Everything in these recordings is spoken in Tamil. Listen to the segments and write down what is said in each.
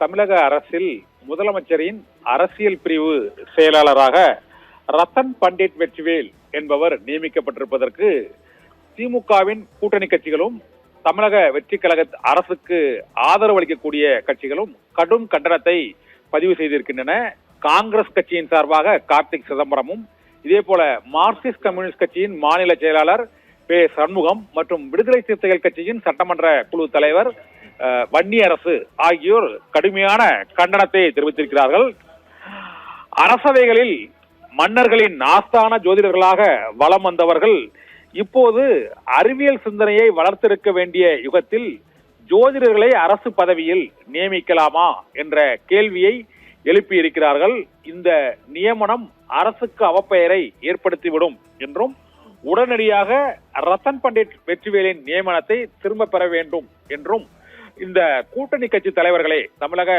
தமிழக அரசில் முதலமைச்சரின் அரசியல் பிரிவு செயலாளராக ரத்தன் பண்டிட் வெற்றிவேல் என்பவர் நியமிக்கப்பட்டிருப்பதற்கு திமுகவின் கூட்டணி கட்சிகளும் தமிழக வெற்றி கழக அரசுக்கு ஆதரவு அளிக்கக்கூடிய கட்சிகளும் கடும் கண்டனத்தை பதிவு செய்திருக்கின்றன. காங்கிரஸ் கட்சியின் சார்பாக கார்த்திக் சிதம்பரமும், இதே போல மார்க்சிஸ்ட் கம்யூனிஸ்ட் கட்சியின் மாநில செயலாளர் பே சண்முகம் மற்றும் விடுதலை சிறுத்தைகள் கட்சியின் சட்டமன்ற குழு தலைவர் வன்னியரசு ஆகியோர் கடுமையான கண்டனத்தை தெரிவித்திருக்கிறார்கள். அரசவைகளில் மன்னர்களின் ஆஸ்தான ஜோதிடர்களாக வலம் வந்தவர்கள் இப்போது அறிவியல் சிந்தனையை வளர்த்திருக்க வேண்டிய யுகத்தில் ஜோதிடர்களை அரசு பதவியில் நியமிக்கலாமா என்ற கேள்வியை எழுப்பியிருக்கிறார்கள். இந்த நியமனம் அரசுக்கு அவப்பெயரை ஏற்படுத்திவிடும் என்றும் உடனடியாக ரத்தன் பண்டிட் வெற்றிவேலின் நியமனத்தை திரும்ப பெற வேண்டும் என்றும் இந்த கூட்டணி கட்சி தலைவர்களே தமிழக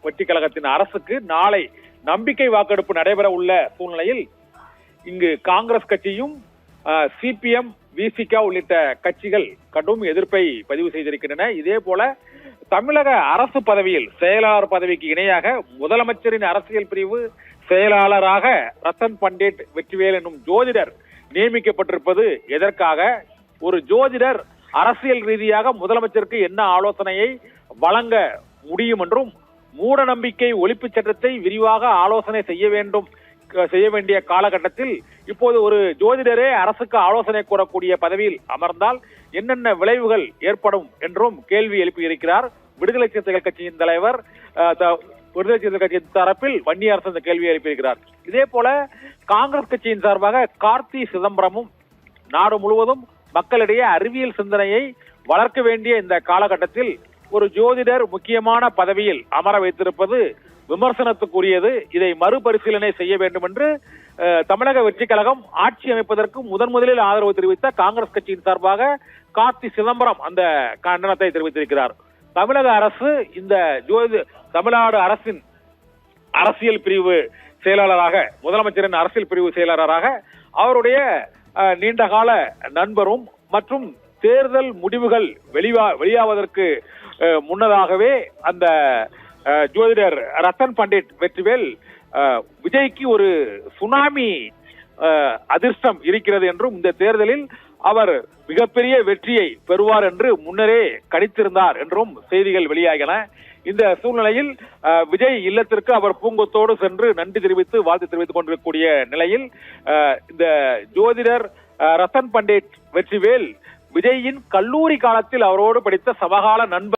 வெற்றி கழகத்தின் அரசுக்கு நாளை நம்பிக்கை வாக்கெடுப்பு நடைபெற உள்ள சூழ்நிலையில் இங்கு காங்கிரஸ் கட்சியும் சிபிஎம், விசிக உள்ளிட்ட கட்சிகள் கடும் எதிர்ப்பை பதிவு செய்திருக்கின்றன. இதே போல தமிழக அரசு பதவியில் செயலாளர் பதவிக்கு இணையாக முதலமைச்சரின் அரசியல் பிரிவு செயலாளராக ரத்தன் பண்டிட் வெற்றிவேல் என்னும் ஜோதிடர் நியமிக்கப்பட்டிருப்பது எதற்காக? ஒரு ஜோதிடர் அரசியல் ரீதியாக முதலமைச்சருக்கு என்ன ஆலோசனையை வழங்க முடியும் என்றும், மூட நம்பிக்கை ஒழிப்பு சட்டத்தை விரிவாக ஆலோசனை செய்ய வேண்டிய காலகட்டத்தில் இப்போது ஒரு ஜோதிடரே அரசுக்கு ஆலோசனை கூறக்கூடிய பதவியில் அமர்ந்தால் என்னென்ன விளைவுகள் ஏற்படும் என்றும் கேள்வி எழுப்பியிருக்கிறார். விடுதலை சிறுத்தைகள் கட்சியின் தலைவர் விடுதலை சிறுத்தைகள் கட்சியின் தரப்பில் வன்னியரசு இந்த கேள்வியை எழுப்பியிருக்கிறார். இதே போல காங்கிரஸ் கட்சியின் சார்பாக கார்த்தி சிதம்பரமும் நாடு முழுவதும் மக்களிடையே அறிவியல் சிந்தனையை வளர்க்க வேண்டிய இந்த காலகட்டத்தில் ஒரு ஜோதிடர் முக்கியமான பதவியில் அமர வைத்திருப்பது விமர்சனத்துக்குரியது. இதை மறுபரிசீலனை செய்ய வேண்டும் என்று தமிழக வெற்றி கழகம் ஆட்சி அமைப்பதற்கு முதலில் ஆதரவு தெரிவித்த காங்கிரஸ் கட்சியின் சார்பாக கார்த்தி சிதம்பரம் அந்த கண்டனத்தை தெரிவித்திருக்கிறார். தமிழக அரசு இந்த தமிழ்நாடு அரசின் அரசியல் பிரிவு செயலாளராக, முதலமைச்சரின் அரசியல் பிரிவு செயலாளராக அவருடைய நீண்டகால நண்பரும் மற்றும் தேர்தல் முடிவுகள் வெளியாவதற்கு முன்னதாகவே அந்த ஜோதிடர் ரத்தன் பண்டிட் வெற்றிவேல் விஜய்க்கு ஒரு சுனாமி அதிர்ஷ்டம் இருக்கிறது என்றும் இந்த தேர்தலில் அவர் மிகப்பெரிய வெற்றியை பெறுவார் என்று முன்னரே கணித்திருந்தார் என்றும் செய்திகள் வெளியாகின. இந்த சூழ்நிலையில் விஜய் இல்லத்திற்கு அவர் பூங்கொத்தோடு சென்று நன்றி தெரிவித்து வாழ்த்து தெரிவித்துக் கொண்டிருக்கக்கூடிய நிலையில் இந்த ஜோதிடர் ரத்தன் பண்டிட் வெற்றிவேல் விஜயின் கல்லூரி காலத்தில் அவரோடு படித்த சமகால நண்பர்